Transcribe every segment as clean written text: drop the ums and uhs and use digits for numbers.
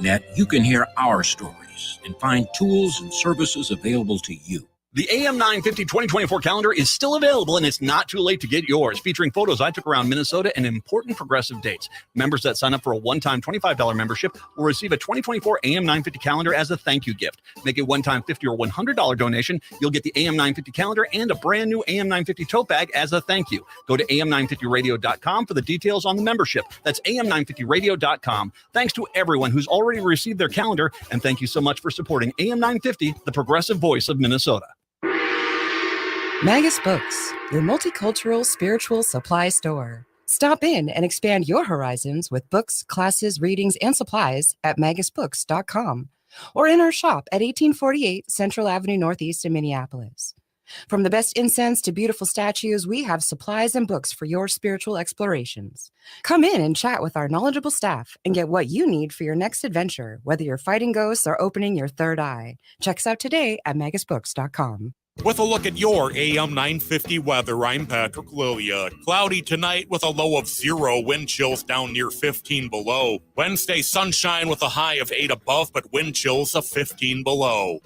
Net, you can hear our stories and find tools and services available to you. The AM 950 2024 calendar is still available, and it's not too late to get yours, featuring photos I took around Minnesota and important progressive dates. Members that sign up for a one-time $25 membership will receive a 2024 AM 950 calendar as a thank you gift. Make a one-time $50 or $100 donation. You'll get the AM 950 calendar and a brand new AM 950 tote bag as a thank you. Go to am950radio.com for the details on the membership. That's am950radio.com. Thanks to everyone who's already received their calendar, and thank you so much for supporting AM 950, the progressive voice of Minnesota. Magus Books, your multicultural spiritual supply store. Stop in and expand your horizons with books, classes, readings, and supplies at magusbooks.com or in our shop at 1848 Central Avenue Northeast in Minneapolis. From the best incense to beautiful statues, we have supplies and books for your spiritual explorations. Come in and chat with our knowledgeable staff and get what you need for your next adventure, whether you're fighting ghosts or opening your third eye. Check us out today at magusbooks.com. With a look at your AM 950 weather, I'm Patrick Lilia. Cloudy tonight with a low of 0, wind chills down near 15 below. Wednesday, sunshine with a high of 8 above, but wind chills of 15 below.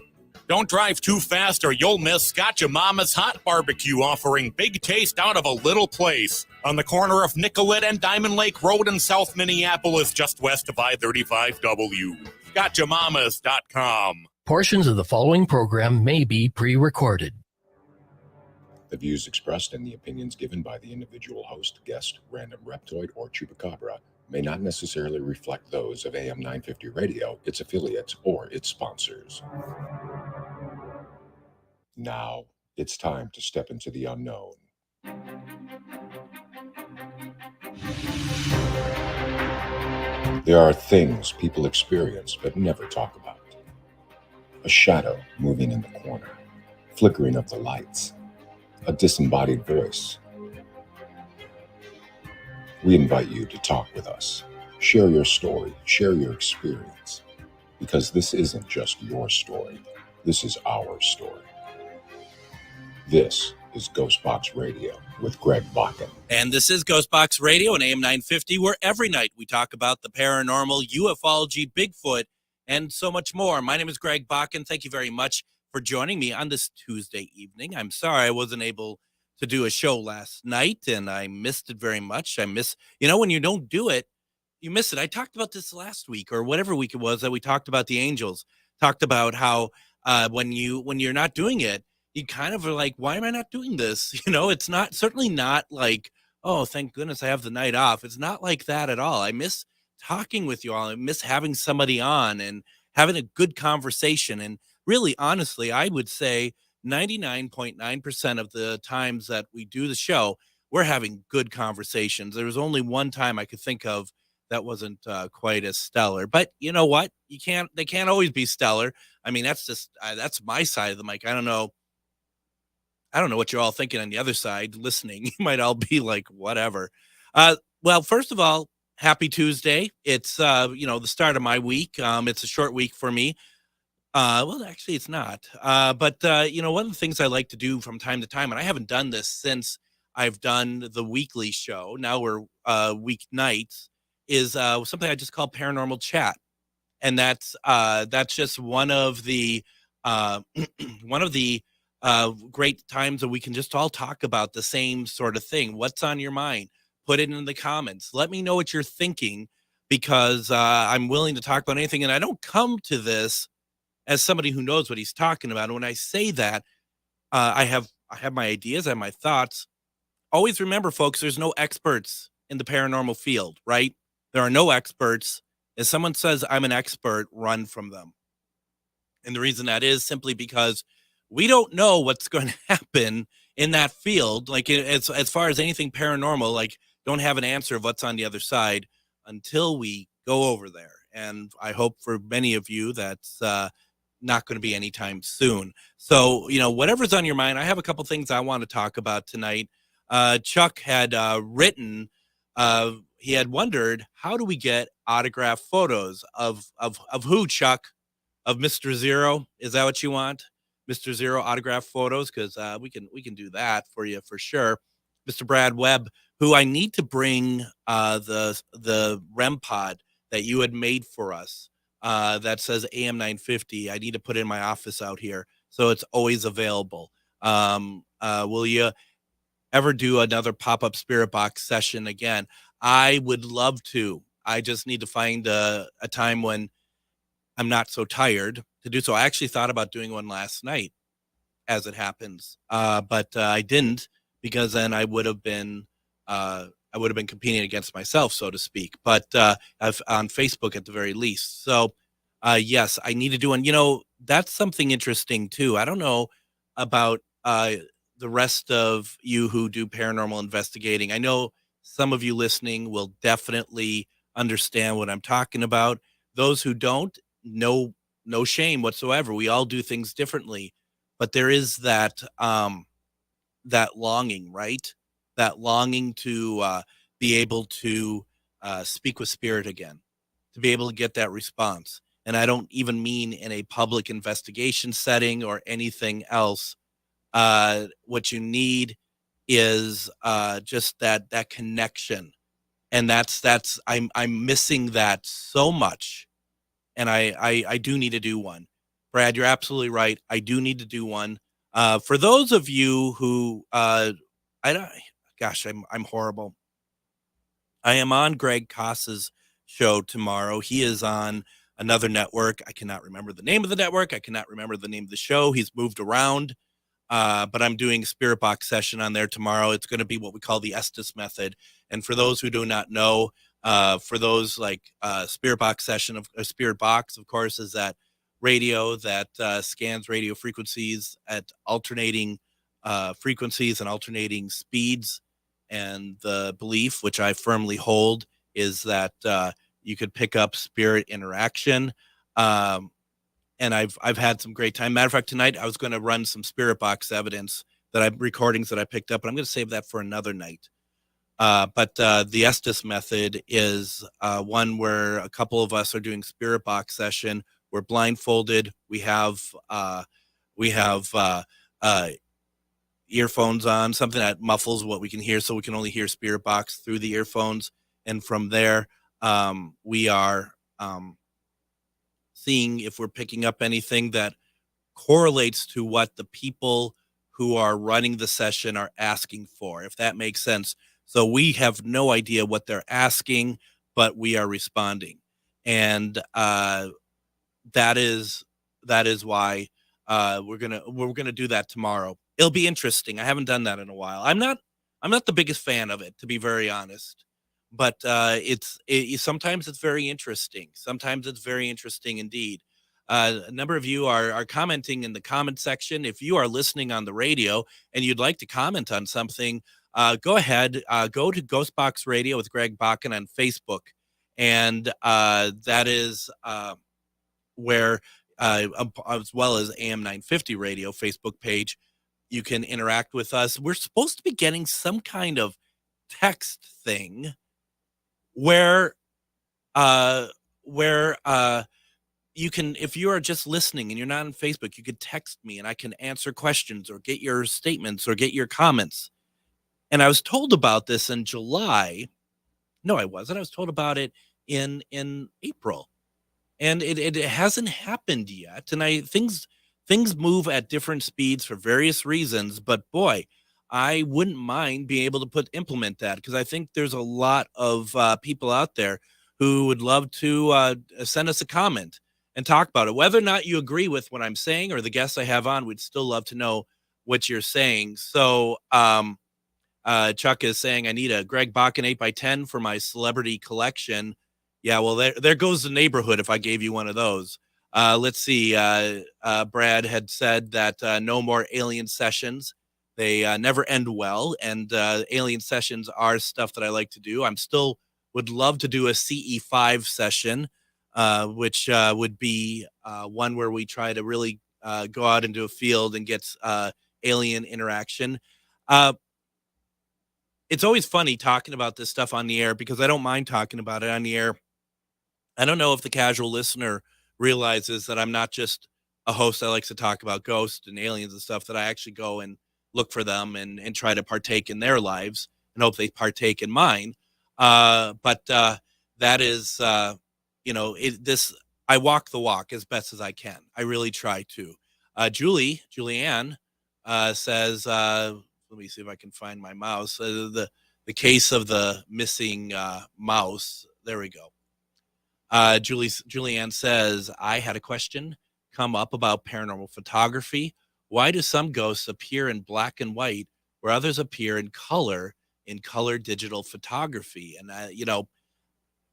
Don't drive too fast or you'll miss Scotch Mama's Hot Barbecue, offering big taste out of a little place. On the corner of Nicollet and Diamond Lake Road in South Minneapolis, just west of I-35W. ScotchMamas.com. Portions of the following program may be pre-recorded. The views expressed and the opinions given by the individual host, guest, random reptoid, or chupacabra may not necessarily reflect those of AM 950 Radio, its affiliates, or its sponsors. Now, it's time to step into the unknown. There are things people experience but never talk about. A shadow moving in the corner, flickering of the lights, a disembodied voice. We invite you to talk with us. Share your story, share your experience, because this isn't just your story. This is our story. This is GhostBox Radio with Greg Bakun. And this is GhostBox Radio and AM 950, where every night we talk about the paranormal, ufology, Bigfoot, and so much more. My name is Greg Bakun. Thank you very much for joining me on this Tuesday evening. I'm sorry I wasn't able to do a show last night, and I missed it very much. I miss, when you don't do it, you miss it. I talked about this last week or whatever week it was that we talked about the angels, talked about how when you're not doing it, you kind of are like, why am I not doing this? It's not, certainly not like, oh, thank goodness I have the night off. It's not like that at all. I miss talking with you all. I miss having somebody on and having a good conversation. And really, honestly, I would say 99.9% of the times that we do the show, we're having good conversations. There was only one time I could think of that wasn't quite as stellar. But you know what? They can't always be stellar. I mean, that's just, that's my side of the mic. I don't know what you're all thinking on the other side listening. You might all be like, whatever. Well, first of all, happy Tuesday. It's, the start of my week. It's a short week for me. Well, actually it's not. But one of the things I like to do from time to time, and I haven't done this since I've done the weekly show, now we're weeknights, is something I just call Paranormal Chat. And that's just one of the great times that we can just all talk about the same sort of thing. What's on your mind? Put it in the comments. Let me know what you're thinking, because I'm willing to talk about anything. And I don't come to this as somebody who knows what he's talking about. And when I say that, I have my ideas, I have my thoughts. Always remember, folks, there's no experts in the paranormal field, right? There are no experts. If someone says I'm an expert, run from them. And the reason that is simply because we don't know what's going to happen in that field. Like as far as anything paranormal, like don't have an answer of what's on the other side until we go over there. And I hope for many of you that's not going to be anytime soon. So, whatever's on your mind, I have a couple things I want to talk about tonight. Chuck had written, he had wondered, how do we get autographed photos of who, Chuck? Of Mr. Zero? Is that what you want? Mr. Zero autograph photos? Because we can do that for you for sure. Mr. Brad Webb, who I need to bring the REM pod that you had made for us that says AM 950. I need to put it in my office out here, so it's always available. Will you ever do another pop-up spirit box session again? I would love to. I just need to find a time when I'm not so tired to do so. I actually thought about doing one last night, as it happens, but I didn't, because then I would have been competing against myself, so to speak. But on Facebook at the very least. So yes, I need to do one. That's something interesting too. I don't know about the rest of you who do paranormal investigating. I know some of you listening will definitely understand what I'm talking about. Those who don't, no shame whatsoever. We all do things differently, but there is that longing, right? That longing to be able to speak with spirit again, to be able to get that response. And I don't even mean in a public investigation setting or anything else. What you need is just that connection, and I'm missing that so much, and I do need to do one. Brad, you're absolutely right. I do need to do one. For those of you who I'm horrible. I am on Greg Koss's show tomorrow. He is on another network. I cannot remember the name of the network. I cannot remember the name of the show. He's moved around. But I'm doing a spirit box session on there tomorrow. It's going to be what we call the Estes method. And for those who do not know, for those like spirit box session of a spirit box, of course, is that radio that scans radio frequencies at alternating frequencies and alternating speeds. And the belief, which I firmly hold, is that you could pick up spirit interaction. And I've had some great time. Matter of fact, tonight I was going to run some spirit box evidence recordings that I picked up, but I'm going to save that for another night. But the Estes method is one where a couple of us are doing spirit box session. We're blindfolded. We have earphones on, something that muffles what we can hear, so we can only hear spirit box through the earphones. And from there, we are seeing if we're picking up anything that correlates to what the people who are running the session are asking for, if that makes sense. So we have no idea what they're asking, but we are responding. And that is why we're gonna do that tomorrow. It'll be interesting. I haven't done that in a while. I'm not the biggest fan of it, to be very honest. But sometimes it's very interesting. Sometimes it's very interesting indeed. A number of you are commenting in the comment section. If you are listening on the radio and you'd like to comment on something, go ahead. Go to GhostBox Radio with Greg Bakun on Facebook, and that is where, as well as AM 950 Radio Facebook page, you can interact with us. We're supposed to be getting some kind of text thing where you can, if you are just listening and you're not on Facebook, you could text me and I can answer questions or get your statements or get your comments. And I was told about this in July. No, I wasn't. I was told about it in April, and it hasn't happened yet. And things move at different speeds for various reasons, but boy, I wouldn't mind being able to implement that, because I think there's a lot of people out there who would love to send us a comment and talk about it. Whether or not you agree with what I'm saying or the guests I have on, we'd still love to know what you're saying. So Chuck is saying, I need a Greg Bakun 8x10 for my celebrity collection. Yeah, well, there goes the neighborhood if I gave you one of those. Let's see. Brad had said that no more alien sessions. They never end well, and alien sessions are stuff that I like to do. Would love to do a CE5 session, which would be one where we try to really go out into a field and get alien interaction. It's always funny talking about this stuff on the air, because I don't mind talking about it on the air. I don't know if the casual listener realizes that I'm not just a host that likes to talk about ghosts and aliens and stuff, that I actually go and look for them and try to partake in their lives and hope they partake in mine. But that is, I walk the walk as best as I can. I really try to. Julianne says, let me see if I can find my mouse. The case of the missing mouse. There we go. Julianne says, I had a question come up about paranormal photography. Why do some ghosts appear in black and white where others appear in color digital photography? And,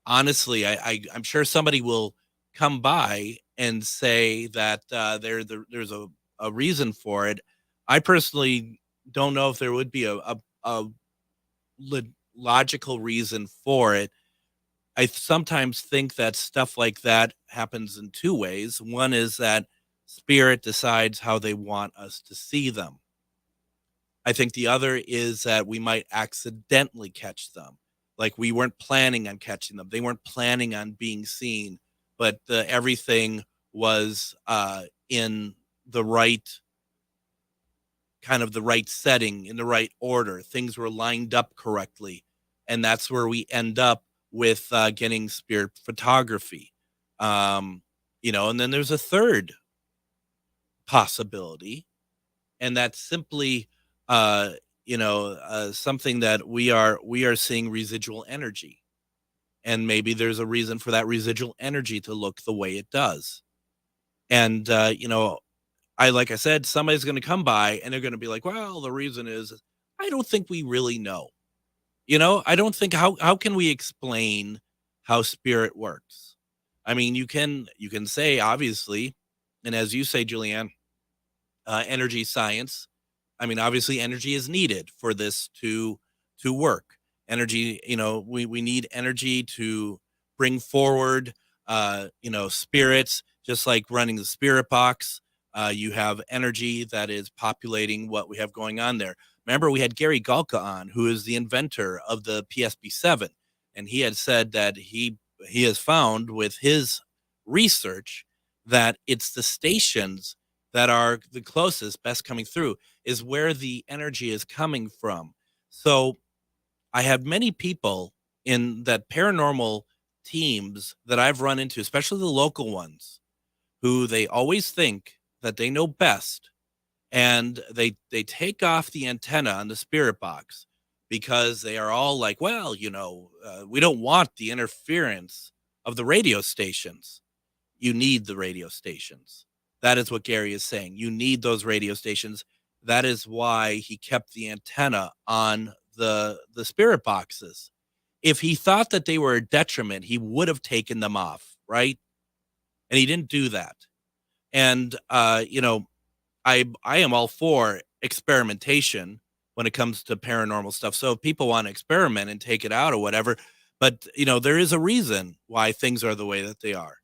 honestly, I'm sure somebody will come by and say that there's a reason for it. I personally don't know if there would be a logical reason for it. I sometimes think that stuff like that happens in two ways. One is that spirit decides how they want us to see them. I think the other is that we might accidentally catch them. Like we weren't planning on catching them. They weren't planning on being seen, but everything was in the right setting, in the right order. Things were lined up correctly. And that's where we end up with getting spirit photography. And then there's a third possibility, and that's simply something that we are seeing residual energy, and maybe there's a reason for that residual energy to look the way it does. And like I said, somebody's going to come by and they're going to be like, well, the reason is, I don't think we really know. I don't think how can we explain how spirit works? I mean, you can say, obviously, and as you say, Julianne, energy science. I mean, obviously, energy is needed for this to work. Energy, we need energy to bring forward, spirits, just like running the spirit box. You have energy that is populating what we have going on there. Remember, we had Gary Galka on, who is the inventor of the PSB-7, and he had said that he has found with his research that it's the stations that are the closest, best coming through, is where the energy is coming from. So I have many people in that paranormal teams that I've run into, especially the local ones, who they always think that they know best. And they take off the antenna on the spirit box because they are all like, well, we don't want the interference of the radio stations. You need the radio stations. That is what Gary is saying. You need those radio stations. That is why he kept the antenna on the spirit boxes. If he thought that they were a detriment, he would have taken them off, right? And he didn't do that. And, I am all for experimentation when it comes to paranormal stuff. So if people want to experiment and take it out or whatever, but there is a reason why things are the way that they are.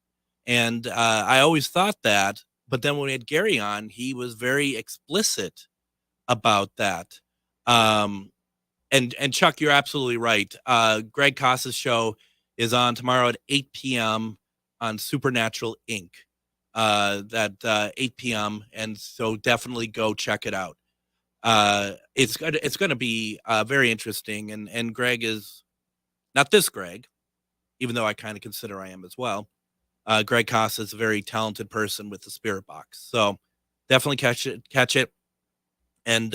And I always thought that, but then when we had Gary on, he was very explicit about that. And Chuck, you're absolutely right. Greg Costa's show is on tomorrow at 8 p.m. on Supernatural Inc. That 8 p.m. And so definitely go check it out. It's going to be very interesting. And Greg is not this Greg, even though I kind of consider I am as well. Greg Costa is a very talented person with the spirit box. So definitely catch it. And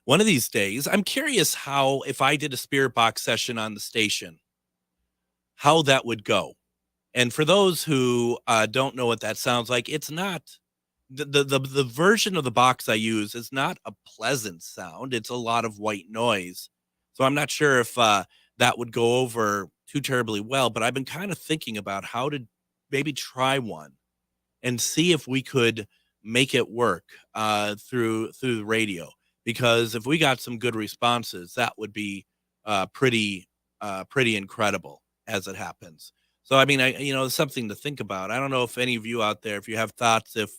one of these days, I'm curious how, if I did a spirit box session on the station, how that would go. And for those who don't know what that sounds like, it's not the version of the box I use is not a pleasant sound. It's a lot of white noise. So I'm not sure if that would go over too terribly well, but I've been kind of thinking about how to maybe try one and see if we could make it work through the radio. Because if we got some good responses, that would be pretty incredible as it happens. So, I mean, it's something to think about. I don't know if any of you out there, if you have thoughts, if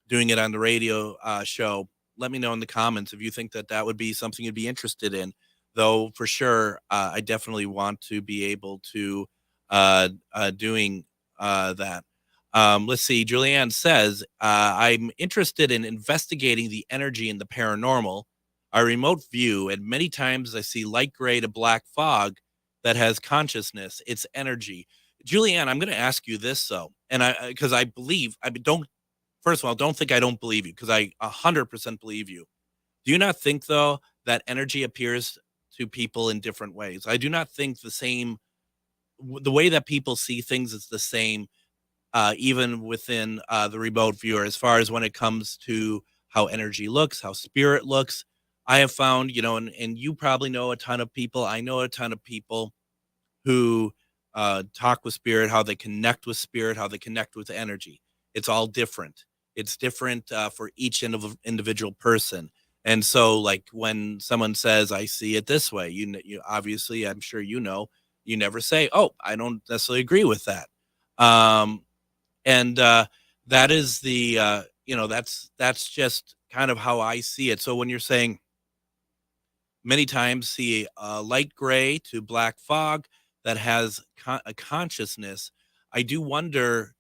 doing it on the radio show, let me know in the comments if you think that would be something you'd be interested in. Though, for sure, I definitely want to be able to doing that. Let's see. Julianne says, I'm interested in investigating the energy in the paranormal. I remote view, and many times I see light gray to black fog that has consciousness. It's energy. Julianne, I'm going to ask you this though, and because I believe, first of all, don't think I don't believe you, because I 100% believe you. Do you not think though that energy appears to people in different ways? I do not think the way that people see things is the same, even within the remote viewer, as far as when it comes to how energy looks, how spirit looks. I have found, and you probably know a ton of people. I know a ton of people who talk with spirit, how they connect with spirit, how they connect with energy. It's all different. It's different for each individual person. And so, like, when someone says, I see it this way, you obviously, I'm sure you never say, oh, I don't necessarily agree with that. And that is that's just kind of how I see it. So when you're saying many times see light gray to black fog that has a consciousness, I do wonder,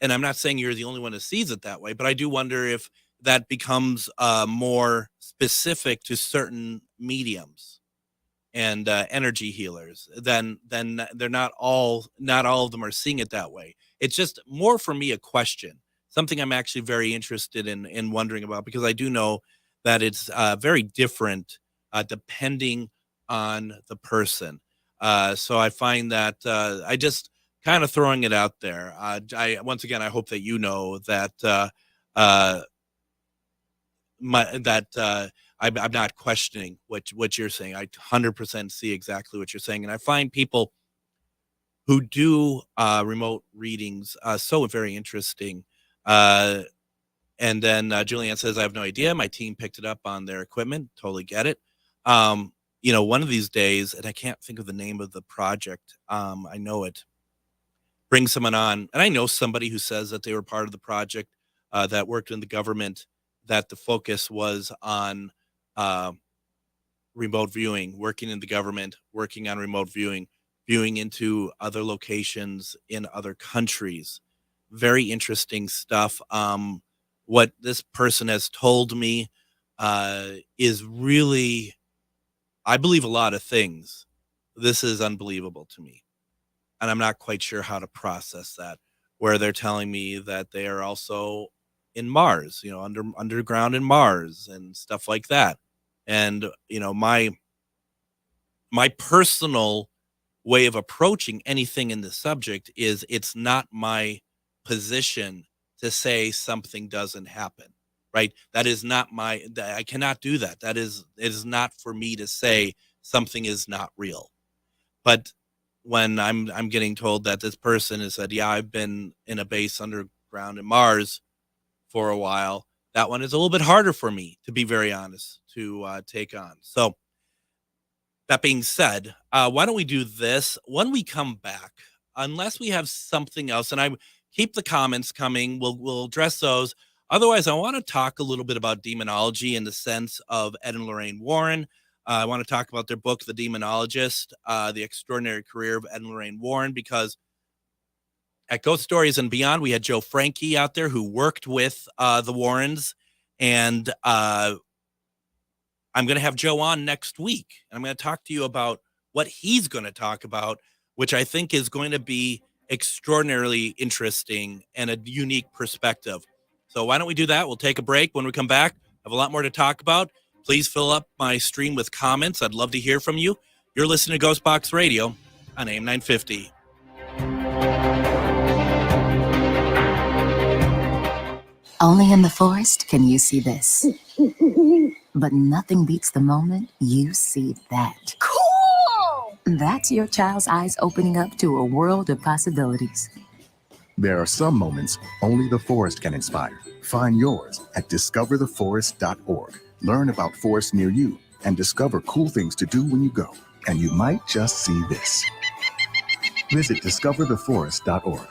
and I'm not saying you're the only one who sees it that way, but I do wonder if that becomes more specific to certain mediums and energy healers. Then they're not all of them are seeing it that way. It's just more for me a question, something I'm actually very interested in wondering about, because I do know that it's very different depending on the person. So I find that I just kind of throwing it out there. Once again, I hope that you know that I'm not questioning what you're saying. I 100% see exactly what you're saying, and I find people who do remote readings so very interesting. And then Julianne says, I have no idea. My team picked it up on their equipment. Totally get it. One of these days, and I can't think of the name of the project. I know it. Bring someone on. And I know somebody who says that they were part of the project that worked in the government, that the focus was on remote viewing, working in the government, working on remote viewing into other locations in other countries. Very interesting stuff. What this person has told me is really, I believe a lot of things. This is unbelievable to me. And I'm not quite sure how to process that, where they're telling me that they are also in Mars, underground in Mars and stuff like that. And, my personal way of approaching anything in this subject is it's not my position to say something doesn't happen, right? That is not I cannot do that. It is not for me to say something is not real. But when I'm getting told that this person has said, yeah, I've been in a base underground in Mars for a while, that one is a little bit harder for me, to be very honest, to take on. So that being said, why don't we do this when we come back, unless we have something else, and I keep the comments coming. We'll address those. Otherwise, I want to talk a little bit about demonology in the sense of Ed and Lorraine Warren. I want to talk about their book, The Demonologist, The Extraordinary Career of Ed and Lorraine Warren, because at Ghost Stories and Beyond, we had Joe Franke out there who worked with the Warrens, and I'm going to have Joe on next week, and I'm going to talk to you about what he's going to talk about, which I think is going to be extraordinarily interesting and a unique perspective. So why don't we do that? We'll take a break. When we come back, I have a lot more to talk about. Please fill up my stream with comments. I'd love to hear from you. You're listening to GhostBox Radio on AM 950. Only in the forest can you see this. But nothing beats the moment you see that. Cool! That's your child's eyes opening up to a world of possibilities. There are some moments only the forest can inspire. Find yours at discovertheforest.org. Learn about forests near you and discover cool things to do when you go. And you might just see this. Visit discovertheforest.org.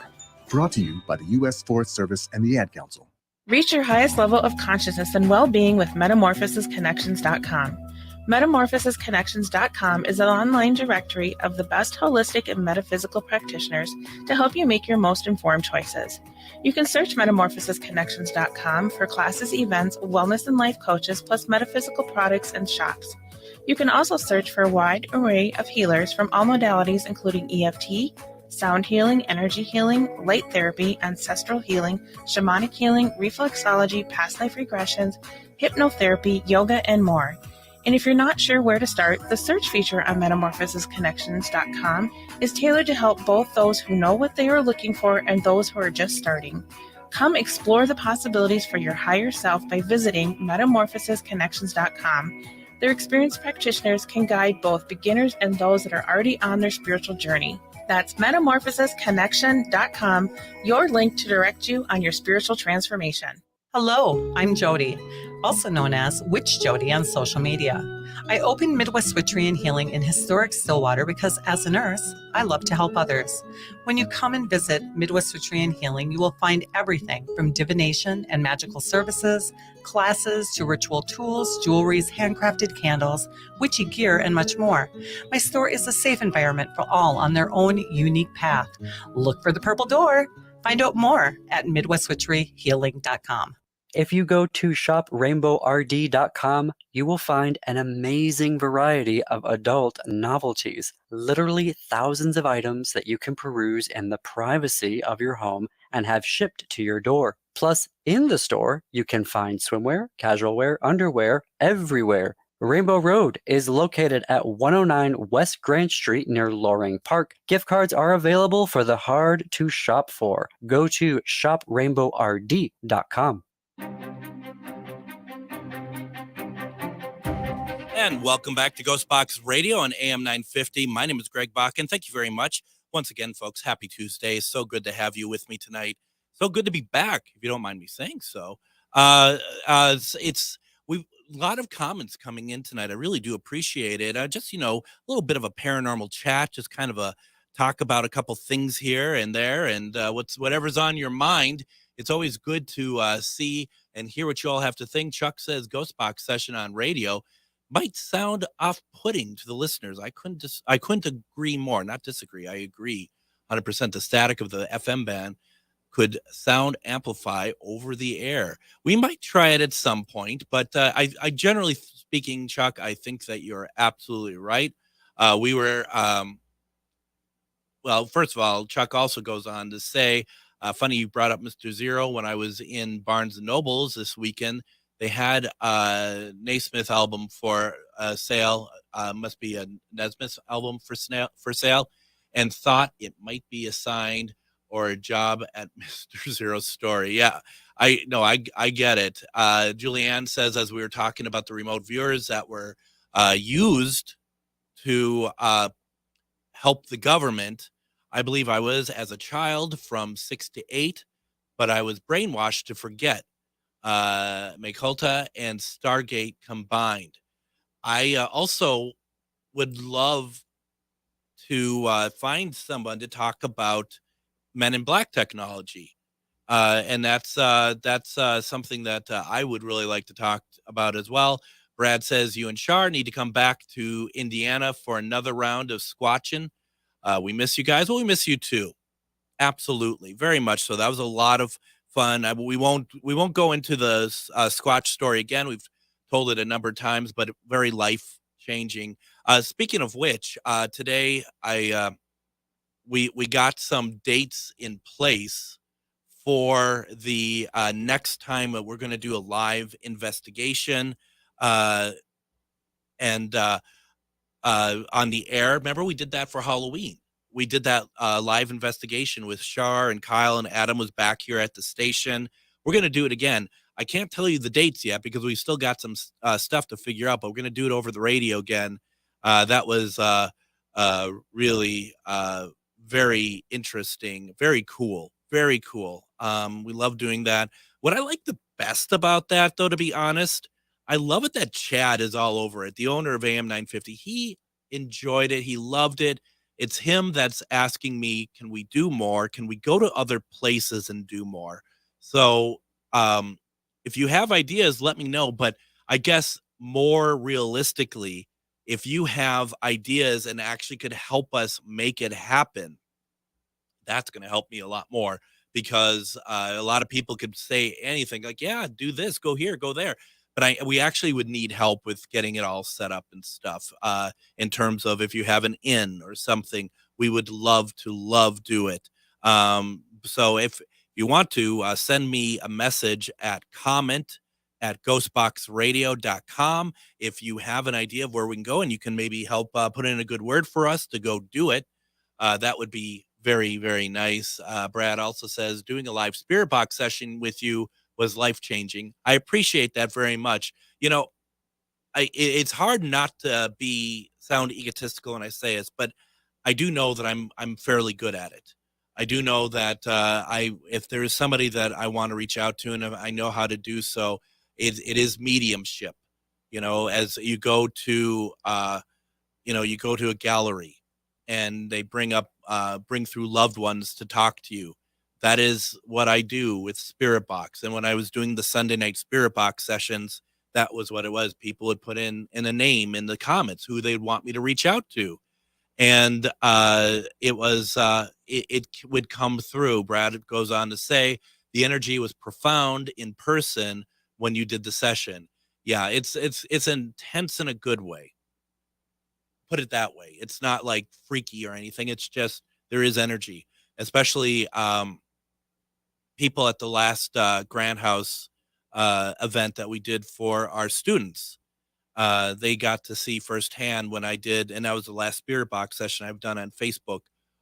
Brought to you by the U.S. Forest Service and the Ad Council. Reach your highest level of consciousness and well-being with metamorphosisconnections.com. Metamorphosisconnections.com is an online directory of the best holistic and metaphysical practitioners to help you make your most informed choices. You can search metamorphosisconnections.com for classes, events, wellness and life coaches, plus metaphysical products and shops. You can also search for a wide array of healers from all modalities, including EFT, sound healing, energy healing, light therapy, ancestral healing, shamanic healing, reflexology, past life regressions, hypnotherapy, yoga, and more. And if you're not sure where to start, the search feature on metamorphosisconnections.com is tailored to help both those who know what they are looking for and those who are just starting. Come explore the possibilities for your higher self by visiting metamorphosisconnections.com. Their experienced practitioners can guide both beginners and those that are already on their spiritual journey. That's metamorphosisconnection.com, your link to direct you on your spiritual transformation. Hello, I'm Jody, also known as Witch Jody on social media. I opened Midwest Witchery and Healing in historic Stillwater because as a nurse, I love to help others. When you come and visit Midwest Witchery and Healing, you will find everything from divination and magical services, classes to ritual tools, jewelries, handcrafted candles, witchy gear, and much more. My store is a safe environment for all on their own unique path. Look for the purple door. Find out more at MidwestWitcheryHealing.com. If you go to shoprainbowrd.com, you will find an amazing variety of adult novelties, literally thousands of items that you can peruse in the privacy of your home and have shipped to your door. Plus, in the store, you can find swimwear, casual wear, underwear, everywhere. Rainbow Road is located at 109 West Grand Street near Loring Park. Gift cards are available for the hard to shop for. Go to shoprainbowrd.com. And welcome back to GhostBox Radio on AM 950. My name is Greg Bakun. Thank you very much. Once again, folks, happy Tuesday. So good to have you with me tonight. So good to be back, if you don't mind me saying so. It's a lot of comments coming in tonight. I really do appreciate it. Just, a little bit of a paranormal chat, just kind of a talk about a couple things here and there, and whatever's on your mind. It's always good to see and hear what you all have to think. Chuck says GhostBox session on radio might sound off-putting to the listeners. I couldn't agree more, not disagree. I agree 100%. The static of the FM band could sound amplify over the air. We might try it at some point, but I generally speaking, Chuck, I think that you're absolutely right. We were, well, first of all, Chuck also goes on to say, funny you brought up Mr. Zero. When I was in Barnes & Noble's this weekend, they had a Naismith album for sale, must be a Nesmith album for sale, and thought it might be a sign or a job at Mr. Zero's store. Yeah, I get it. Julianne says, as we were talking about the remote viewers that were used to help the government, I believe I was, as a child, from 6 to 8, but I was brainwashed to forget Makolta and Stargate combined. I also would love to find someone to talk about Men in Black technology. And that's something that I would really like to talk about as well. Brad says you and Shar need to come back to Indiana for another round of squatching. We miss you guys. Well, we miss you too. Absolutely. Very much so. That was a lot of fun. We won't go into the Squatch story again. We've told it a number of times, but very life changing. Speaking of which, today we got some dates in place for the next time we're going to do a live investigation and on the air. Remember, we did that for Halloween. We did that live investigation with Shar and Kyle, and Adam was back here at the station. We're going to do it again. I can't tell you the dates yet because we still got some stuff to figure out, but we're going to do it over the radio again. That was really very interesting, very cool, very cool. We love doing that. What I like the best about that, though, to be honest, I love it that Chad is all over it. The owner of AM 950, he enjoyed it. He loved it. It's him that's asking me, can we do more? Can we go to other places and do more? So if you have ideas, let me know. But I guess more realistically, if you have ideas and actually could help us make it happen, that's going to help me a lot more, because a lot of people could say anything like, yeah, do this, go here, go there. But we actually would need help with getting it all set up and stuff in terms of if you have an inn or something we would love to do it. So if you want to send me a message at comment@ghostboxradio.com. If you have an idea of where we can go and you can maybe help put in a good word for us to go do it, that would be very, very nice. Brad also says doing a live spirit box session with you was life-changing. I appreciate that very much. You know, it's hard not to sound egotistical when I say this, but I do know that I'm fairly good at it. I do know that if there is somebody that I want to reach out to and I know how to do so, it is mediumship. You know, as you go to you go to a gallery and they bring through loved ones to talk to you. That is what I do with Spirit Box. And when I was doing the Sunday night Spirit Box sessions, that was what it was. People would put in a name in the comments who they'd want me to reach out to. And it would come through. Brad goes on to say the energy was profound in person when you did the session. Yeah, it's intense in a good way. Put it that way. It's not like freaky or anything. It's just there is energy, especially people at the last Grant House event that we did for our students. They got to see firsthand when I did, and that was the last Spirit Box session I've done on Facebook,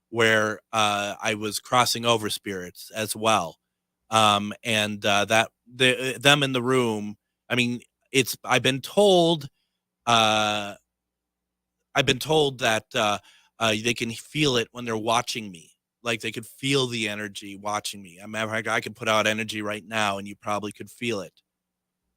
where I was crossing over spirits as well. Them in the room. I mean, I've been told that they can feel it when they're watching me. Like they could feel the energy watching me. I could put out energy right now, and you probably could feel it.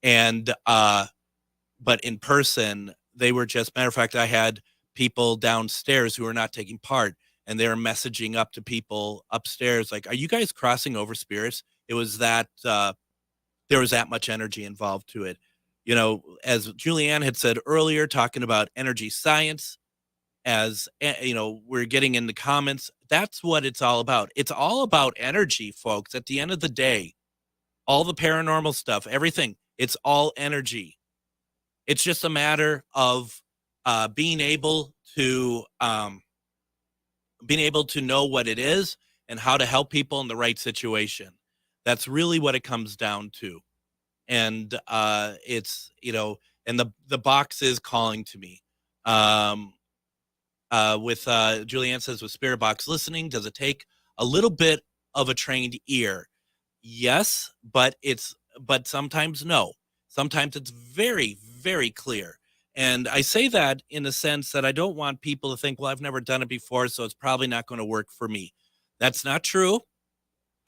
And but in person, they were just, matter of fact, I had people downstairs who were not taking part, and they were messaging up to people upstairs, like, are you guys crossing over spirits? It was that, there was that much energy involved to it. You know, as Julianne had said earlier, talking about energy science, as you know, we're getting in the comments, that's what it's all about. It's all about energy, folks. At the end of the day, all the paranormal stuff, everything, it's all energy. It's just a matter of being able to know what it is and how to help people in the right situation. That's really what it comes down to. And it's, you know, and the box is calling to me. With Julianne says, with Spirit Box listening, does it take a little bit of a trained ear? Yes, but sometimes no. Sometimes it's very, very clear. And I say that in the sense that I don't want people to think, well, I've never done it before, so it's probably not going to work for me. That's not true.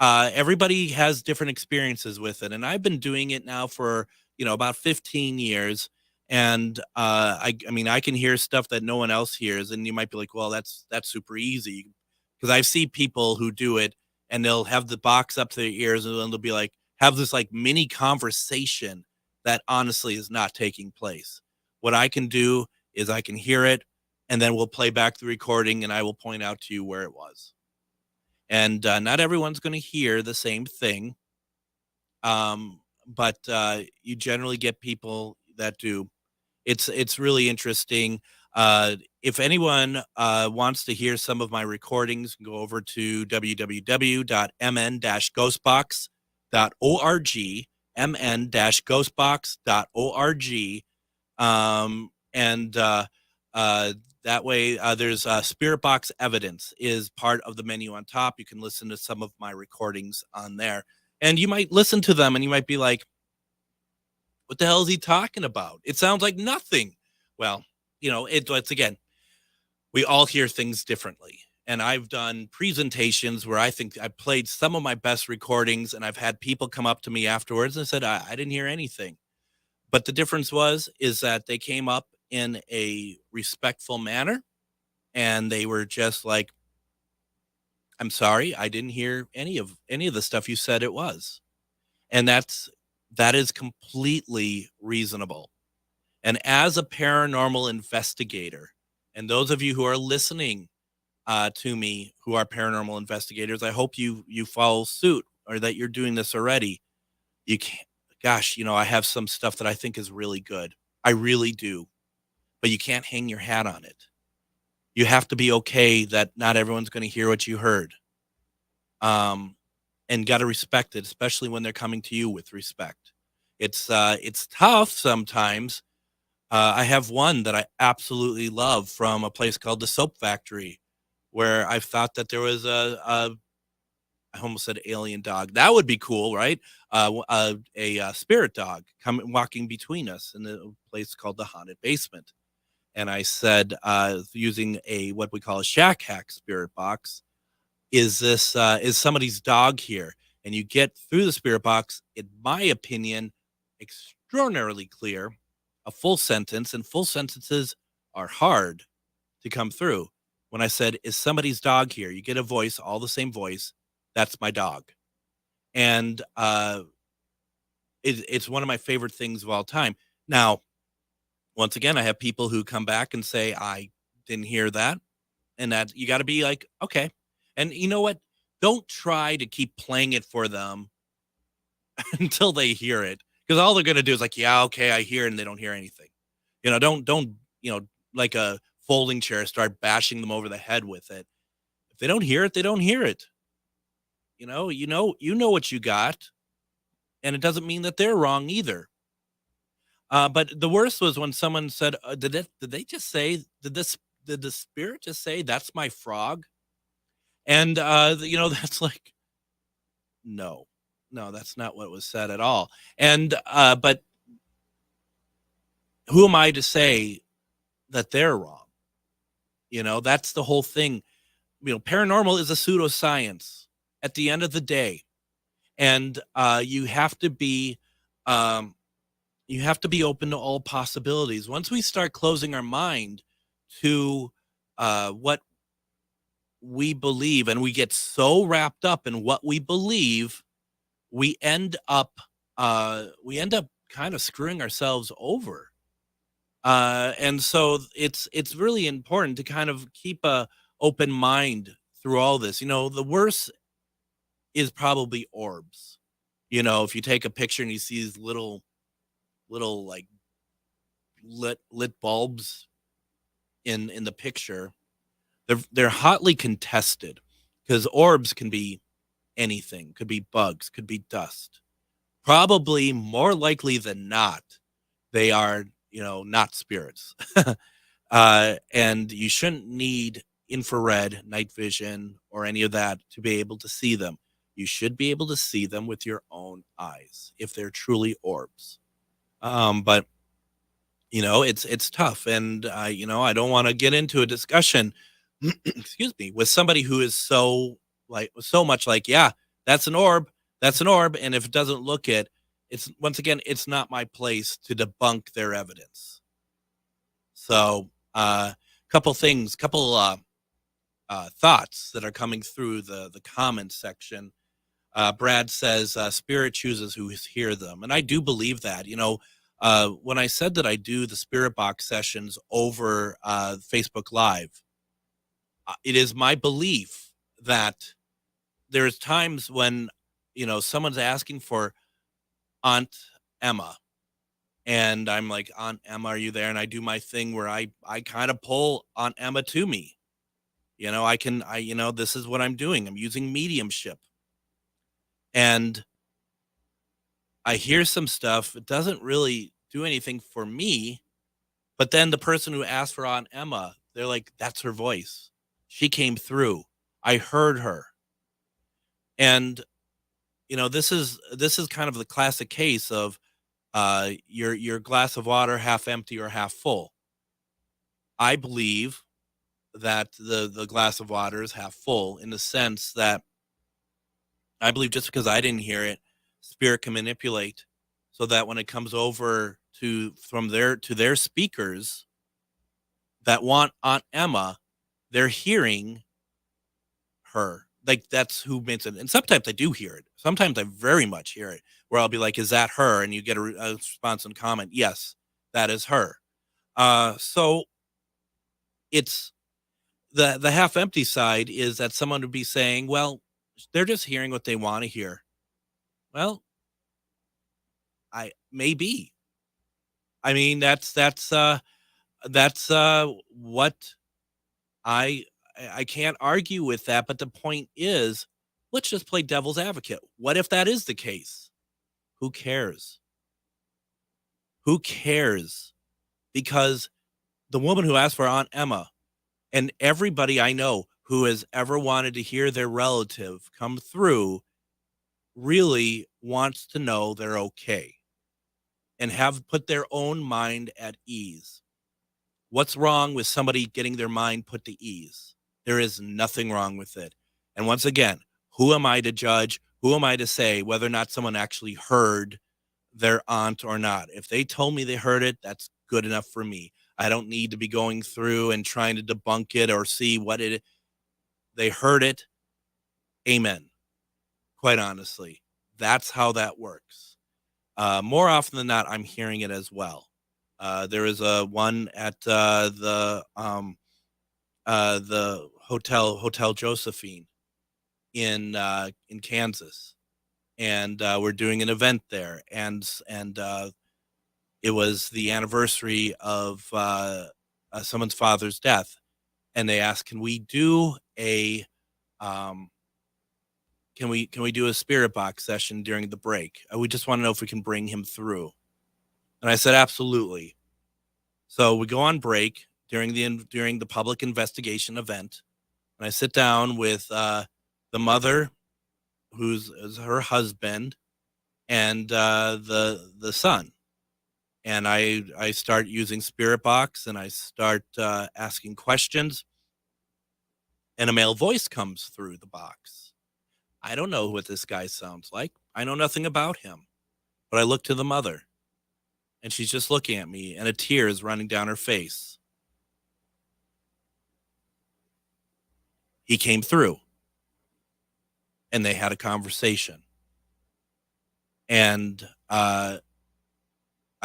Everybody has different experiences with it. And I've been doing it now for, you know, about 15 years. And I mean, I can hear stuff that no one else hears. And you might be like, well, that's super easy. Because I see people who do it and they'll have the box up to their ears and then they'll be like, have this like mini conversation that honestly is not taking place. What I can do is I can hear it and then we'll play back the recording and I will point out to you where it was. And not everyone's going to hear the same thing. But you generally get people that do. It's really interesting. If anyone wants to hear some of my recordings, go over to www.mn-ghostbox.org, mn-ghostbox.org. That way, there's Spirit Box Evidence is part of the menu on top. You can listen to some of my recordings on there. And you might listen to them and you might be like, what the hell is he talking about? It sounds like nothing. Well, you know, it's again, we all hear things differently. And I've done presentations where I think I played some of my best recordings and I've had people come up to me afterwards and said, I didn't hear anything. But the difference is that they came up in a respectful manner and they were just like, I'm sorry, I didn't hear any of the stuff you said it was. And that is completely reasonable. And as a paranormal investigator, and those of you who are listening to me who are paranormal investigators, I hope you follow suit or that you're doing this already. You can't, gosh, you know, I have some stuff that I think is really good. I really do. But you can't hang your hat on it. You have to be okay that not everyone's going to hear what you heard. And got to respect it, especially when they're coming to you with respect. It's tough sometimes. I have one that I absolutely love from a place called the Soap Factory, where I thought that there was I almost said alien dog. That would be cool, right? A spirit dog walking between us in a place called the Haunted Basement. And I said, using what we call a shack hack spirit box, is somebody's dog here? And you get through the spirit box, in my opinion, extraordinarily clear, a full sentence, and full sentences are hard to come through. When I said, is somebody's dog here? You get a voice, all the same voice. That's my dog. And it's one of my favorite things of all time. Now, once again, I have people who come back and say, I didn't hear that. And that you got to be like, okay. And you know what? Don't try to keep playing it for them until they hear it. Because all they're going to do is like, yeah, okay, I hear it, and they don't hear anything. Don't, like a folding chair, start bashing them over the head with it. If they don't hear it, they don't hear it. You know what you got. And it doesn't mean that they're wrong either. But the worst was when someone said, did the spirit just say, that's my frog? And, that's like, no, that's not what was said at all. And, but who am I to say that they're wrong? That's the whole thing. Paranormal is a pseudoscience at the end of the day. And, you have to be open to all possibilities. Once we start closing our mind to, what we believe, and we get so wrapped up in what we believe, we end up kind of screwing ourselves over. And so it's really important to kind of keep a open mind through all this. The worst is probably orbs. If you take a picture and you see these little like lit bulbs in the picture, they're hotly contested, because orbs can be anything, could be bugs, could be dust. Probably more likely than not, they are, not spirits. And you shouldn't need infrared, night vision, or any of that to be able to see them. You should be able to see them with your own eyes if they're truly orbs. But it's tough, and I don't want to get into a discussion excuse me, with somebody who is so much like, yeah, that's an orb, and if it doesn't look it, it's, once again, it's not my place to debunk their evidence. So couple thoughts that are coming through the comments section. Brad says spirit chooses who hear them, and I do believe that. When I said that I do the spirit box sessions over Facebook Live, it is my belief that there's times when, someone's asking for Aunt Emma, and I'm like, Aunt Emma, are you there? And I do my thing where I kind of pull Aunt Emma to me. This is what I'm doing. I'm using mediumship. And I hear some stuff. It doesn't really do anything for me. But then the person who asked for Aunt Emma, they're like, that's her voice. She came through. I heard her. And, this is kind of the classic case of your glass of water half empty or half full. I believe that the glass of water is half full, in the sense that I believe just because I didn't hear it, spirit can manipulate so that when it comes over to their speakers that want Aunt Emma, they're hearing her. Like, that's who makes it. And sometimes I do hear it. Sometimes I very much hear it, where I'll be like, is that her? And you get a response and comment, yes, that is her. So it's the half empty side is that someone would be saying, well, they're just hearing what they want to hear. Well, maybe. I mean, that's what I can't argue with that, but the point is, let's just play devil's advocate. What if that is the case? Who cares? Who cares? Because the woman who asked for Aunt Emma and everybody I know who has ever wanted to hear their relative come through really wants to know they're okay and have put their own mind at ease. What's wrong with somebody getting their mind put to ease? There is nothing wrong with it. And once again, who am I to judge? Who am I to say whether or not someone actually heard their aunt or not? If they told me they heard it, that's good enough for me. I don't need to be going through and trying to debunk it or see what it. They heard it. Amen. Quite honestly, that's how that works. More often than not, I'm hearing it as well. There is a one at the Hotel Josephine in Kansas, and we're doing an event there, and it was the anniversary of someone's father's death, and they asked, "Can we do a can we do a spirit box session during the break? We just want to know if we can bring him through." And I said, absolutely. So we go on break during the public investigation event, and I sit down with the mother, who's her husband, and the son, and I start using spirit box, and I start asking questions, and a male voice comes through the box. I don't know what this guy sounds like. I know nothing about him, but I look to the mother, and she's just looking at me, and a tear is running down her face. He came through, and they had a conversation. And I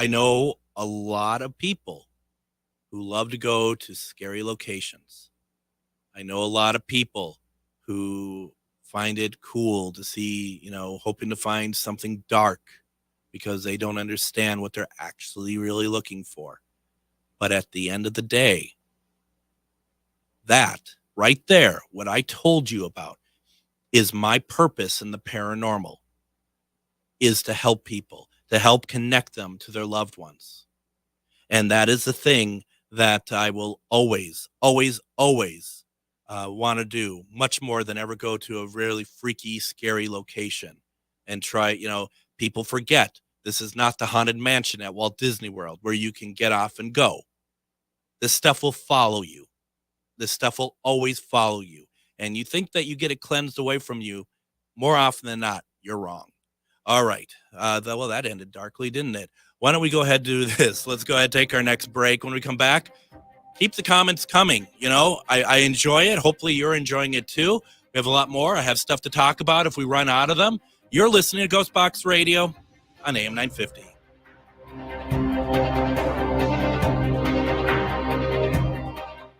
know a lot of people who love to go to scary locations. I know a lot of people who find it cool to see, hoping to find something dark because they don't understand what they're actually really looking for. But at the end of the day, that right there, what I told you about, is my purpose in the paranormal, is to help people, to help connect them to their loved ones. And that is the thing that I will always, always, always want to do, much more than ever go to a really freaky, scary location and try, people forget this is not the Haunted Mansion at Walt Disney World where you can get off and go. This stuff will follow you. This stuff will always follow you. And you think that you get it cleansed away from you, more often than not, you're wrong. All right. Well, that ended darkly, didn't it? Why don't we go ahead and do this? Let's go ahead and take our next break. When we come back, keep the comments coming. I enjoy it. Hopefully you're enjoying it too. We have a lot more. I have stuff to talk about if we run out of them. You're listening to GhostBox Radio on AM 950.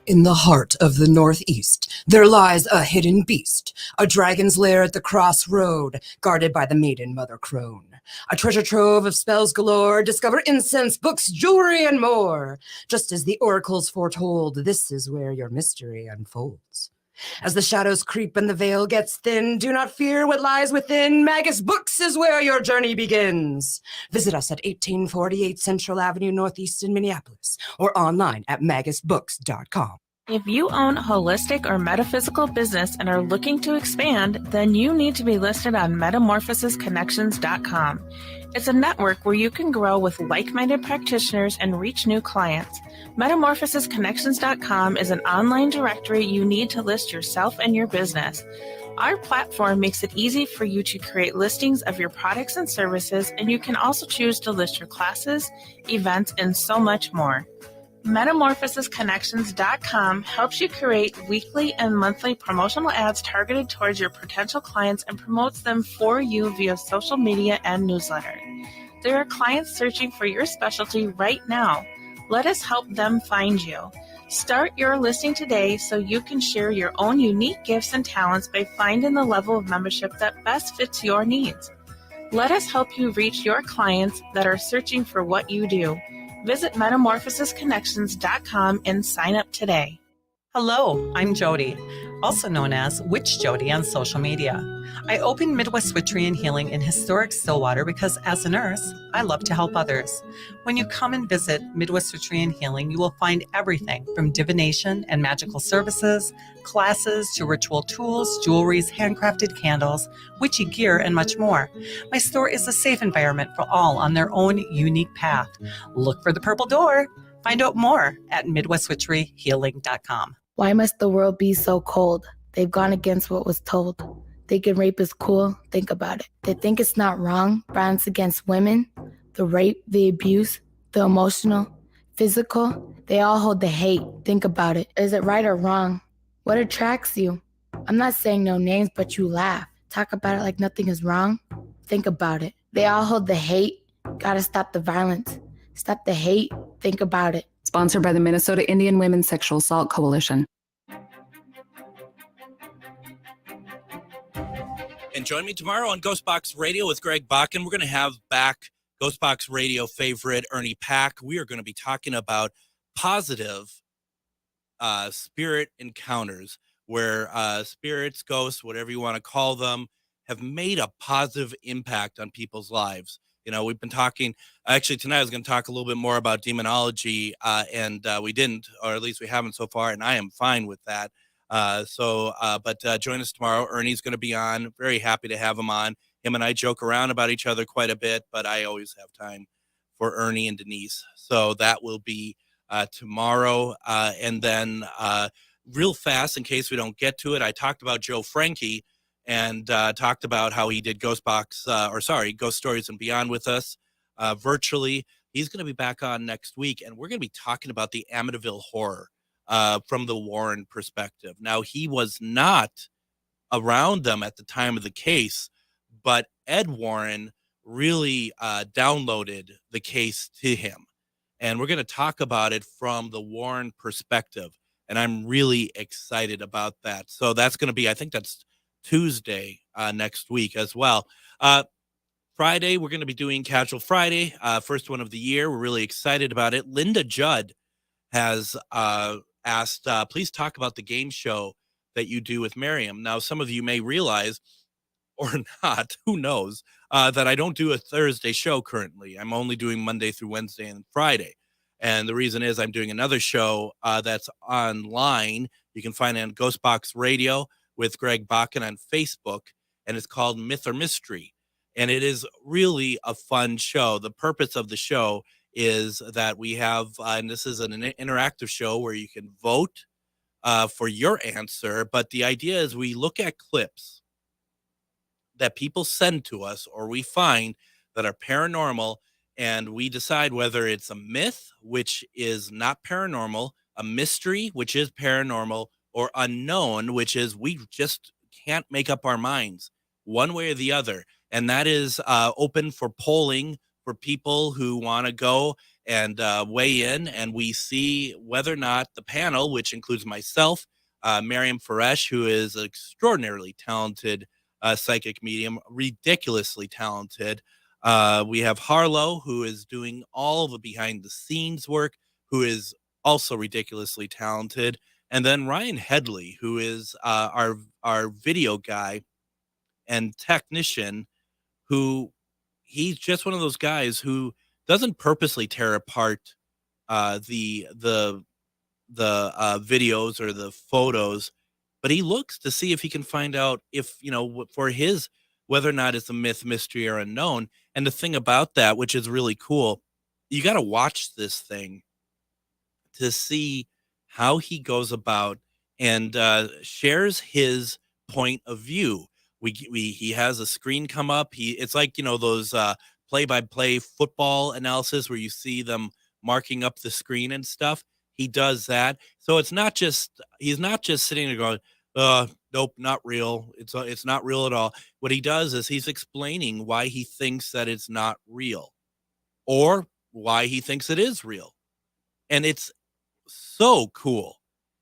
In the heart of the Northeast, there lies a hidden beast, a dragon's lair at the crossroad, guarded by the maiden mother crone. A treasure trove of spells galore, discover incense, books, jewelry, and more. Just as the oracles foretold, this is where your mystery unfolds. As the shadows creep and the veil gets thin, do not fear what lies within. Magus Books is where your journey begins. Visit us at 1848 Central Avenue Northeast in Minneapolis, or online at magusbooks.com. If you own a holistic or metaphysical business and are looking to expand, then you need to be listed on metamorphosisconnections.com. It's a network where you can grow with like-minded practitioners and reach new clients. Metamorphosisconnections.com is an online directory you need to list yourself and your business. Our platform makes it easy for you to create listings of your products and services, and you can also choose to list your classes, events, and so much more. Metamorphosisconnections.com helps you create weekly and monthly promotional ads targeted towards your potential clients and promotes them for you via social media and newsletter. There are clients searching for your specialty right now. Let us help them find you. Start your listing today so you can share your own unique gifts and talents by finding the level of membership that best fits your needs. Let us help you reach your clients that are searching for what you do. Visit metamorphosisconnections.com and sign up today. Hello, I'm Jody, also known as Witch Jody on social media. I opened Midwest Witchery and Healing in historic Stillwater because as a nurse, I love to help others. When you come and visit Midwest Witchery and Healing, you will find everything from divination and magical services, classes to ritual tools, jewelries, handcrafted candles, witchy gear, and much more. My store is a safe environment for all on their own unique path. Look for the purple door. Find out more at MidwestWitcheryHealing.com. Why must the world be so cold? They've gone against what was told. Thinking rape is cool, think about it. They think it's not wrong, violence against women, the rape, the abuse, the emotional, physical. They all hold the hate, think about it. Is it right or wrong? What attracts you? I'm not saying no names, but you laugh. Talk about it like nothing is wrong. Think about it. They all hold the hate. Gotta stop the violence. Stop the hate. Think about it. Sponsored by the Minnesota Indian Women's Sexual Assault Coalition. And join me tomorrow on GhostBox Radio with Greg Bakun. We're going to have back GhostBox Radio favorite Ernie Pack. We are going to be talking about positive spirit encounters where spirits, ghosts, whatever you want to call them, have made a positive impact on people's lives. You know, we've been talking, actually tonight I was going to talk a little bit more about demonology, and we didn't, or at least we haven't so far, and I am fine with that. But join us tomorrow. Ernie's going to be on. Very happy to have him on. Him and I joke around about each other quite a bit, but I always have time for Ernie and Denise. So that will be tomorrow. And then real fast, in case we don't get to it, I talked about Joe Frankie and talked about how he did Ghost Stories and Beyond with us virtually. He's going to be back on next week, and we're going to be talking about the Amityville Horror from the Warren perspective. Now, he was not around them at the time of the case, but Ed Warren really downloaded the case to him. And we're going to talk about it from the Warren perspective. And I'm really excited about that. So that's going to be, I think that's Tuesday next week as well. Friday, we're going to be doing Casual Friday, first one of the year. We're really excited about it. Linda Judd has asked, please talk about the game show that you do with Miriam. Now, some of you may realize, or not, who knows, that I don't do a Thursday show currently. I'm only doing Monday through Wednesday and Friday. And the reason is I'm doing another show that's online. You can find it on GhostBox Radio with Greg Bakun on Facebook, and it's called Myth or Mystery. And it is really a fun show. The purpose of the show is that we have, and this is an interactive show where you can vote for your answer. But the idea is we look at clips that people send to us or we find that are paranormal, and we decide whether it's a myth, which is not paranormal, a mystery, which is paranormal, or unknown, which is we just can't make up our minds one way or the other. And that is open for polling for people who want to go and weigh in, and we see whether or not the panel, which includes myself, Miriam Faresh, who is an extraordinarily talented psychic medium, ridiculously talented. We have Harlow, who is doing all the behind the scenes work, who is also ridiculously talented. And then Ryan Headley, who is our video guy and technician, who he's just one of those guys who doesn't purposely tear apart the videos or the photos, but he looks to see if he can find out if, you know, for his, whether or not it's a myth, mystery, or unknown. And the thing about that, which is really cool, you got to watch this thing to see how he goes about and shares his point of view. He has a screen come up. It's like, you know, those play-by-play football analysis where you see them marking up the screen and stuff. He does that. So he's not just sitting there going, nope, not real. It's not real at all. What he does is he's explaining why he thinks that it's not real or why he thinks it is real. And it's so cool.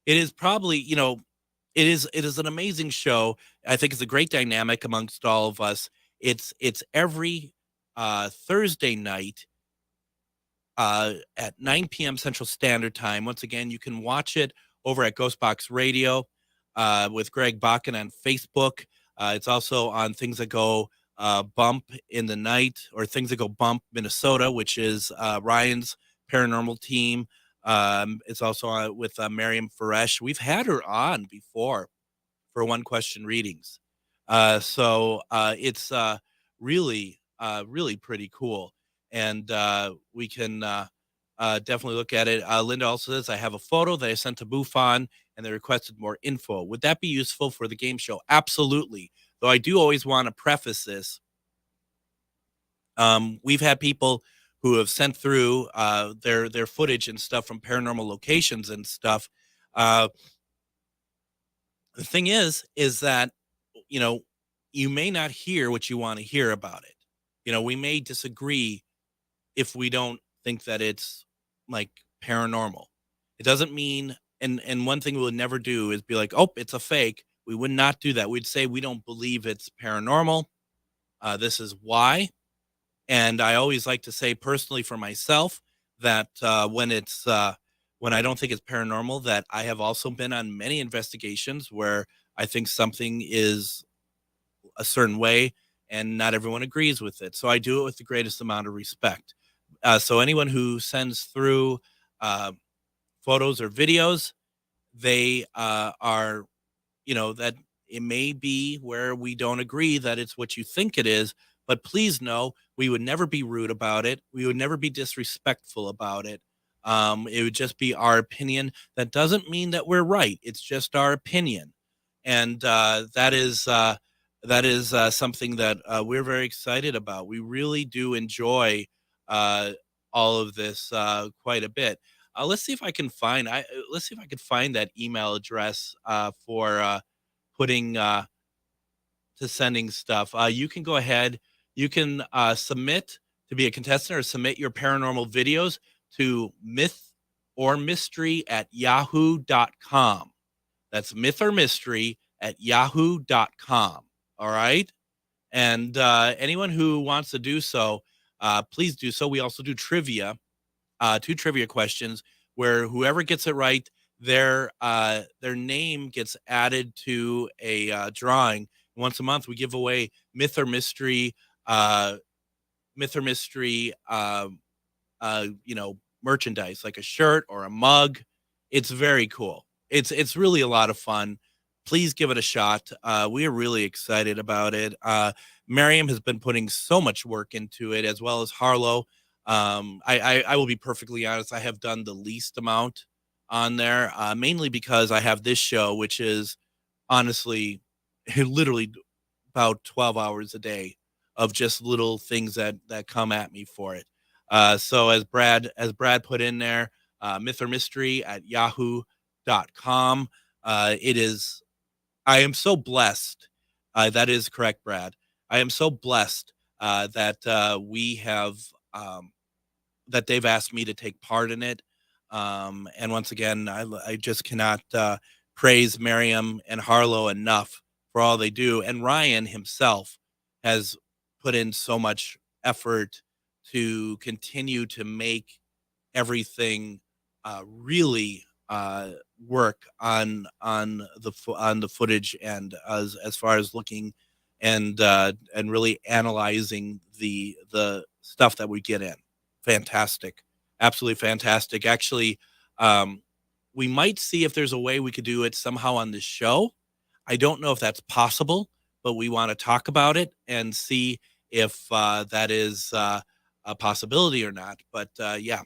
It is probably, you know, it is an amazing show. I think it's a great dynamic amongst all of us. It's every Thursday night at 9 p.m. Central Standard Time. Once again, you can watch it over at GhostBox Radio with Greg Bakun on Facebook. It's also on Things That Go Bump in the Night, or Things That Go Bump Minnesota, which is Ryan's paranormal team. It's also on with Miriam Faresh. We've had her on before for one question readings. So it's really pretty cool. And we can definitely look at it. Linda also says, I have a photo that I sent to Bufon and they requested more info. Would that be useful for the game show? Absolutely. Though I do always want to preface this. We've had people who have sent through their footage and stuff from paranormal locations and stuff. The thing is that, you know, you may not hear what you want to hear about it. You know, we may disagree if we don't think that it's like paranormal. It doesn't mean, and one thing we would never do is be like, oh, it's a fake. We would not do that. We'd say we don't believe it's paranormal. This is why. And I always like to say personally for myself that when I don't think it's paranormal, that I have also been on many investigations where I think something is a certain way and not everyone agrees with it. So I do it with the greatest amount of respect. So anyone who sends through photos or videos, they are, you know, that it may be where we don't agree that it's what you think it is, but please know we would never be rude about it. We would never be disrespectful about it. It would just be our opinion. That doesn't mean that we're right. It's just our opinion. And that is something that we're very excited about. We really do enjoy all of this quite a bit. Let's see if I can find that email address for putting to sending stuff. You can go ahead. You can submit to be a contestant or submit your paranormal videos to mythormystery@yahoo.com. That's mythormystery@yahoo.com. All right. And anyone who wants to do so, please do so. We also do trivia, 2 trivia questions where whoever gets it right, their name gets added to a drawing. Once a month, we give away Myth or Mystery, you know, merchandise like a shirt or a mug. It's very cool. It's really a lot of fun. Please give it a shot. We are really excited about it. Miriam has been putting so much work into it, as well as Harlow. I will be perfectly honest. I have done the least amount on there, mainly because I have this show, which is honestly literally about 12 hours a day of just little things that come at me for it. So as Brad put in there, mythormystery@yahoo.com. It is, I am so blessed. That is correct, Brad. I am so blessed that we have, that they've asked me to take part in it. And once again, I just cannot praise Miriam and Harlow enough for all they do. And Ryan himself has put in so much effort to continue to make everything really work on the footage, and as far as looking and really analyzing the stuff that we get in. Fantastic, absolutely fantastic. Actually, we might see if there's a way we could do it somehow on this show. I don't know if that's possible, but we want to talk about it and see if that is a possibility or not. But yeah,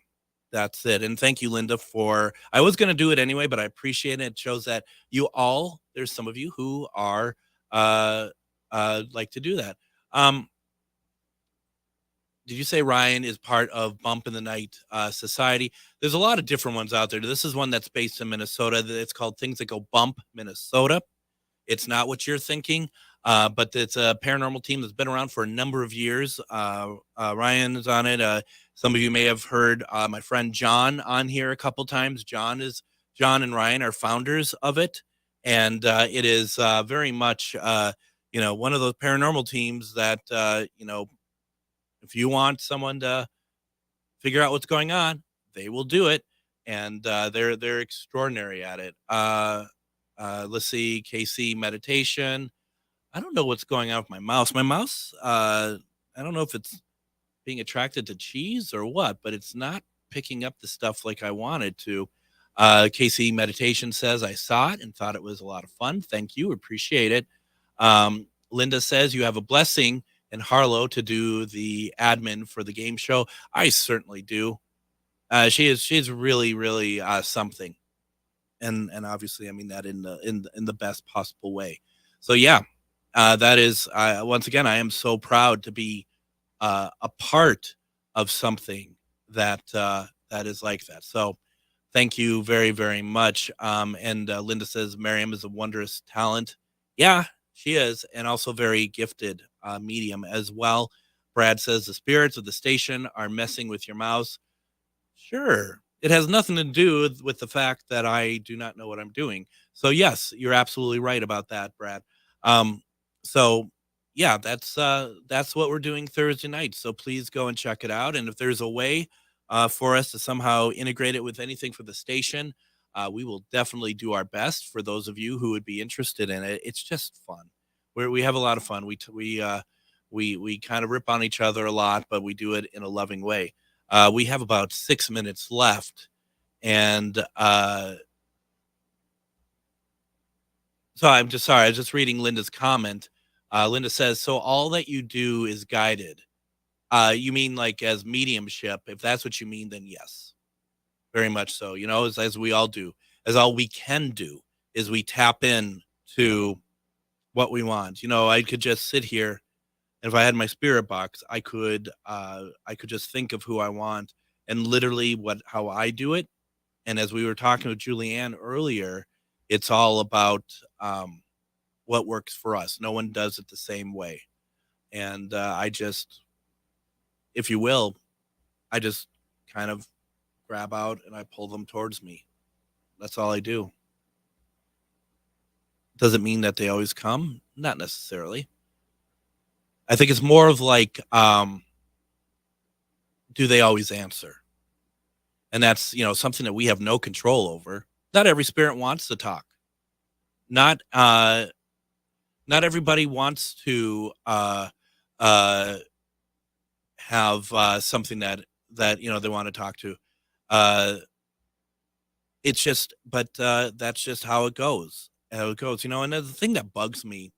that's it. And thank you, Linda, I was going to do it anyway, but I appreciate it. It shows that there's some of you who are like to do that. Did you say Ryan is part of Bump in the Night Society? There's a lot of different ones out there. This is one that's based in Minnesota. It's called Things That Go Bump Minnesota. It's not what you're thinking, but it's a paranormal team that's been around for a number of years. Ryan is on it. Some of you may have heard my friend John on here a couple times. John and Ryan are founders of it, and it is very much one of those paranormal teams that if you want someone to figure out what's going on, they will do it. and they're extraordinary at it. Let's see, KC meditation. I don't know what's going on with my mouse. My mouse, I don't know if it's being attracted to cheese or what, but it's not picking up the stuff like I wanted to. KC meditation says, I saw it and thought it was a lot of fun. Thank you. Appreciate it. Linda says, you have a blessing in Harlow to do the admin for the game show. I certainly do. She's really, really something. And obviously I mean that in the best possible way. So yeah, that is, once again, I am so proud to be a part of something that is like that. So thank you very, very much. And Linda says, Miriam is a wondrous talent. Yeah, she is. And also very gifted medium as well. Brad says, the spirits of the station are messing with your mouse. Sure. It has nothing to do with the fact that I do not know what I'm doing. So yes, you're absolutely right about that, Brad. So yeah, that's what we're doing Thursday night. So please go and check it out. And if there's a way for us to somehow integrate it with anything for the station, we will definitely do our best for those of you who would be interested in it. It's just fun. We have a lot of fun. We kind of rip on each other a lot, but we do it in a loving way. We have about 6 minutes left, and so I'm just sorry. I was just reading Linda's comment. Linda says, so all that you do is guided. You mean like as mediumship? If that's what you mean, then yes, very much so. You know, as we all do, as all we can do is we tap in to what we want. You know, I could just sit here, and if I had my spirit box, I could just think of who I want and literally how I do it. And as we were talking with Julianne earlier, it's all about what works for us. No one does it the same way. And I just, if you will, I just kind of grab out and I pull them towards me. That's all I do. Does it mean that they always come? Not necessarily. I think it's more of like, do they always answer? And that's, you know, something that we have no control over. Not every spirit wants to talk. Not everybody wants to have something that you know they want to talk to. It's just, but that's just how it goes. You know. And the thing that bugs me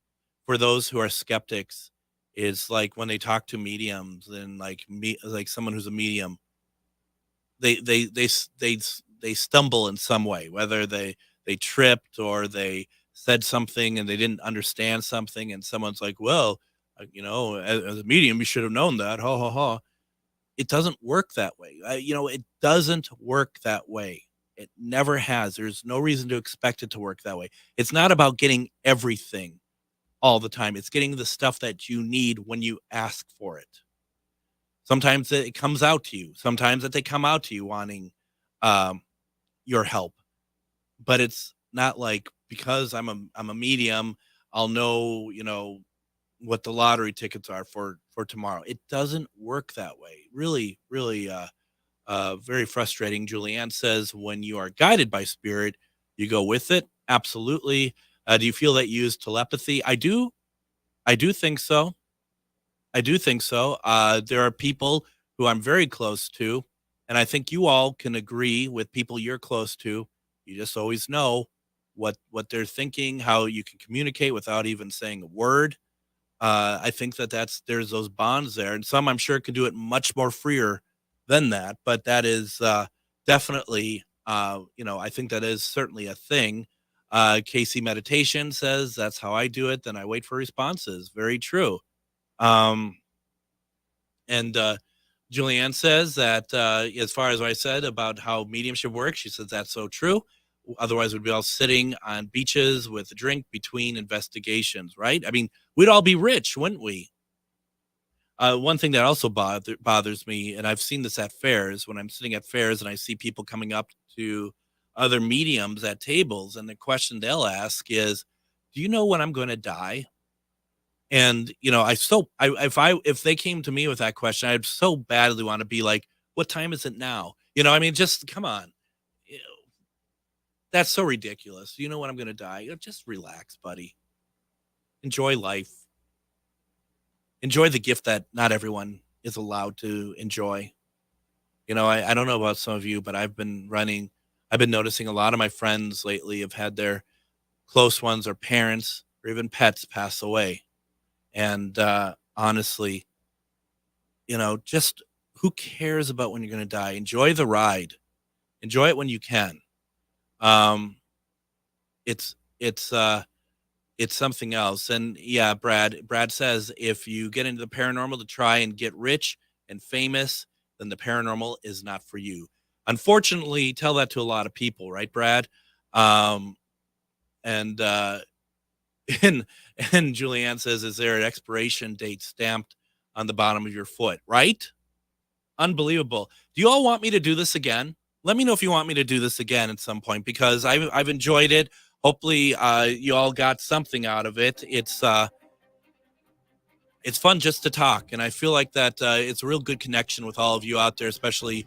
for those who are skeptics is like when they talk to mediums and like someone who's a medium, they stumble in some way, whether they tripped or they said something and they didn't understand something, and someone's like, well, you know, as a medium, you should have known that. Ha ha ha. It doesn't work that way. You know, it doesn't work that way. It never has. There's no reason to expect it to work that way. It's not about getting everything all the time. It's getting the stuff that you need when you ask for it. Sometimes it comes out to you. Sometimes that they come out to you wanting your help. But it's not like, because I'm a medium, I'll know, you know, what the lottery tickets are for tomorrow. It doesn't work that way. Really, really very frustrating. Julianne says, when you are guided by spirit, you go with it. Absolutely. Do you feel that you use telepathy? I do think so. There are people who I'm very close to, and I think you all can agree with people you're close to. You just always know what they're thinking, how you can communicate without even saying a word. I think there's those bonds there, and some I'm sure can do it much more freer than that. But that is definitely, you know, I think that is certainly a thing. Casey Meditation says that's how I do it. Then I wait for responses. Very true. And Julianne says that as far as what I said about how mediumship works, she says that's so true. Otherwise, we'd be all sitting on beaches with a drink between investigations, right? I mean, we'd all be rich, wouldn't we? One thing that also bothers me, and I've seen this at fairs, when I'm sitting at fairs and I see people coming up to other mediums at tables, and the question they'll ask is, do you know when I'm going to die? And, you know, if they came to me with that question, I'd so badly want to be like, what time is it now? You know, I mean, just come on. That's so ridiculous. You know when I'm going to die? Just relax, buddy. Enjoy life. Enjoy the gift that not everyone is allowed to enjoy. You know, I don't know about some of you, but I've been noticing a lot of my friends lately have had their close ones or parents or even pets pass away. And honestly, you know, just who cares about when you're going to die? Enjoy the ride. Enjoy it when you can. It's something else. And yeah, Brad says, if you get into the paranormal to try and get rich and famous, then the paranormal is not for you. Unfortunately, tell that to a lot of people, right, Brad? And Julianne says, is there an expiration date stamped on the bottom of your foot? Right? Unbelievable. Do you all want me to do this again? Let me know if you want me to do this again at some point, because I've enjoyed it. Hopefully you all got something out of it. It's fun just to talk, and I feel like that it's a real good connection with all of you out there, especially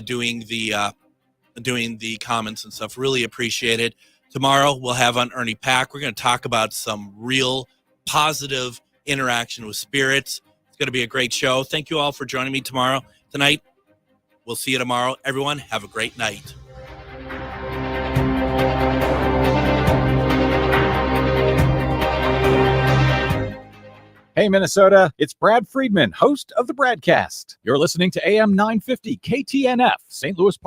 doing the comments and stuff. Really appreciate it. Tomorrow we'll have on Ernie Pack. We're going to talk about some real positive interaction with spirits. It's going to be a great show. Thank you all for joining me tonight. We'll see you tomorrow. Everyone, have a great night. Hey, Minnesota, it's Brad Friedman, host of the Bradcast. You're listening to AM 950 KTNF, St. Louis Park.